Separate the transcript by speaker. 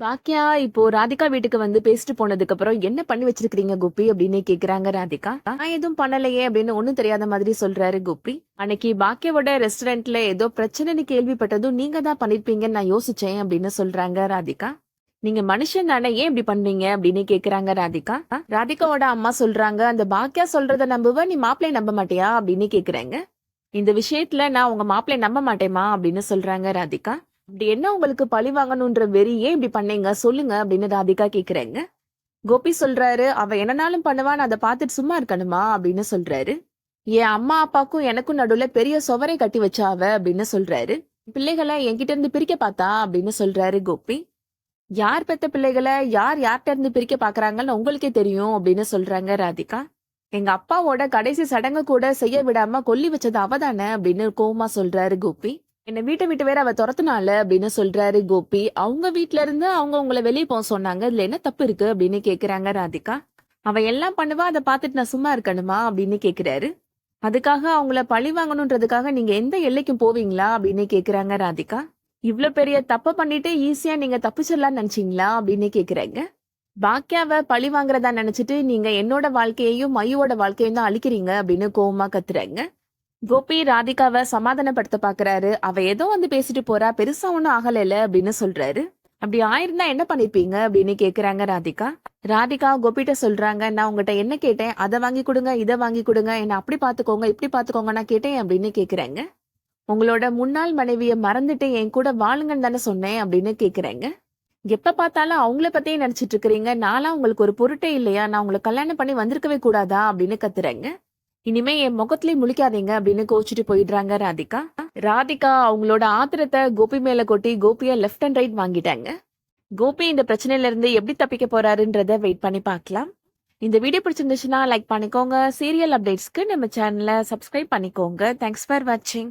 Speaker 1: பாக்கியா இப்போ ராதிகா வீட்டுக்கு வந்து பேசிட்டு போனதுக்கு அப்புறம் என்ன பண்ணி வச்சிருக்கீங்க கோபி அப்படின்னு கேக்குறாங்க ராதிகா. நான் எதுவும் பண்ணலையே அப்படின்னு ஒண்ணும் தெரியாத மாதிரி சொல்றாரு கோபி. அன்னைக்கு பாக்கியாவோட ரெஸ்டாரண்ட்ல ஏதோ பிரச்சனைன்னு கேள்விப்பட்டதும் நீங்க தான் பண்ணிருப்பீங்கன்னு நான் யோசிச்சேன் அப்படின்னு சொல்றாங்க ராதிகா. நீங்க மனுஷன் தானே, ஏன் இப்படி பண்ணீங்க அப்படின்னு கேக்குறாங்க ராதிகா. ராதிகாவோட அம்மா சொல்றாங்க, அந்த பாக்கியா சொல்றத நம்புவ, நீ மாப்பிள்ளைய நம்ப மாட்டியா அப்படின்னு கேக்குறாங்க. இந்த விஷயத்துல நான் உங்க மாப்பிள்ளைய நம்ப மாட்டேமா அப்படின்னு சொல்றாங்க ராதிகா. அப்படி என்ன உங்களுக்கு பழி வாங்கணும்ன்ற வெறி, ஏன் இப்படி பண்ணீங்க சொல்லுங்க அப்படின்னு ராதிகா கேக்குறாங்க. கோபி சொல்றாரு, அவ என்னனாலும் பண்ணுவா, நான் அதை பார்த்துட்டு சும்மா இருக்கணுமா அப்படின்னு சொல்றாரு. என் அம்மா அப்பாக்கும் எனக்கும் நடுவுல பெரிய சுவரை கட்டி வச்சா அவ அப்படின்னு சொல்றாரு. பிள்ளைகளை என்கிட்ட இருந்து பிரிக்க பார்த்தா அப்படின்னு சொல்றாரு கோபி. யார் பெத்த பிள்ளைகளை யார் யார்கிட்ட இருந்து பிரிக்க பாக்குறாங்கன்னு உங்களுக்கே தெரியும் அப்படின்னு சொல்றாங்க ராதிகா. எங்க அப்பாவோட கடைசி சடங்கு கூட செய்ய விடாம கொல்லி வச்சது அவதானே அப்படின்னு கோவமா சொல்றாரு கோபி. என்ன வீட்டை விட்டு வேற அவ துரத்துனால அப்படின்னு சொல்றாரு கோபி. அவங்க வீட்ல இருந்து அவங்க உங்களை வெளியே போக சொன்னாங்க, இதுல என்ன தப்பு இருக்கு அப்படின்னு கேக்குறாங்க ராதிகா. அவ எல்லாம் பண்ணுவா, அதை பார்த்துட்டு நான் சும்மா இருக்கணுமா அப்படின்னு கேக்குறாரு. அதுக்காக அவங்கள பழி வாங்கணுன்றதுக்காக நீங்க எந்த எல்லைக்கும் போவீங்களா அப்படின்னு கேக்குறாங்க ராதிகா. இவ்ளோ பெரிய தப்ப பண்ணிட்டு ஈஸியா நீங்க தப்பிச்சிடலாம்னு நினைச்சீங்களா அப்படின்னு கேக்குறாங்க. பாக்கியாவை பழி வாங்குறதா நினைச்சிட்டு நீங்க என்னோட வாழ்க்கையையும் மயுவோட வாழ்க்கையும் தான் அழிக்கிறீங்க அப்படின்னு கோவமா கத்துறாங்க. கோபி ராதிகாவை சமாதானப்படுத்த பாக்குறாரு. அவ ஏதோ வந்து பேசிட்டு போறா, பெருசா ஒண்ணும் ஆகல அப்படின்னு சொல்றாரு. அப்படி ஆயிருந்தா என்ன பண்ணிருப்பீங்க அப்படின்னு கேக்குறாங்க ராதிகா. ராதிகா கோபிட்ட சொல்றாங்க, நான் உங்ககிட்ட என்ன கேட்டேன், அதை வாங்கி கொடுங்க, இதை வாங்கி கொடுங்க, என்ன அப்படி பாத்துக்கோங்க இப்படி பாத்துக்கோங்க நான் கேட்டேன் அப்படின்னு கேக்குறாங்க. உங்களோட முன்னாள் மனைவிய மறந்துட்டு என் கூட வாழுங்கன்னு தானே சொன்னேன் அப்படின்னு கேக்குறாங்க. எப்ப பார்த்தாலும் அவங்கள பத்தியே நினைச்சிட்டு இருக்கிறீங்க, நானா உங்களுக்கு ஒரு பொருட்டே இல்லையா, நான் உங்களை கல்யாணம் பண்ணி வந்திருக்கவே கூடாதா அப்படின்னு கத்துறாங்க. இனிமே என் முகத்திலேயே முழிக்காதீங்க அப்படின்னு கோச்சிட்டு போயிடுறாங்க ராதிகா. ராதிகா அவங்களோட ஆத்திரத்தை கோபி மேல கொட்டி கோபிய லெஃப்ட் அண்ட் ரைட் வாங்கிட்டாங்க. கோபி இந்த பிரச்சனையில இருந்து எப்படி தப்பிக்க போறாருன்றத வெயிட் பண்ணி பார்க்கலாம். இந்த வீடியோ பிடிச்சிருந்துச்சுன்னா லைக் பண்ணிக்கோங்க. சீரியல் அப்டேட்ஸ்க்கு நம்ம சேனலை சப்ஸ்கிரைப் பண்ணிக்கோங்க. தேங்க்ஸ் ஃபார் வாட்சிங்.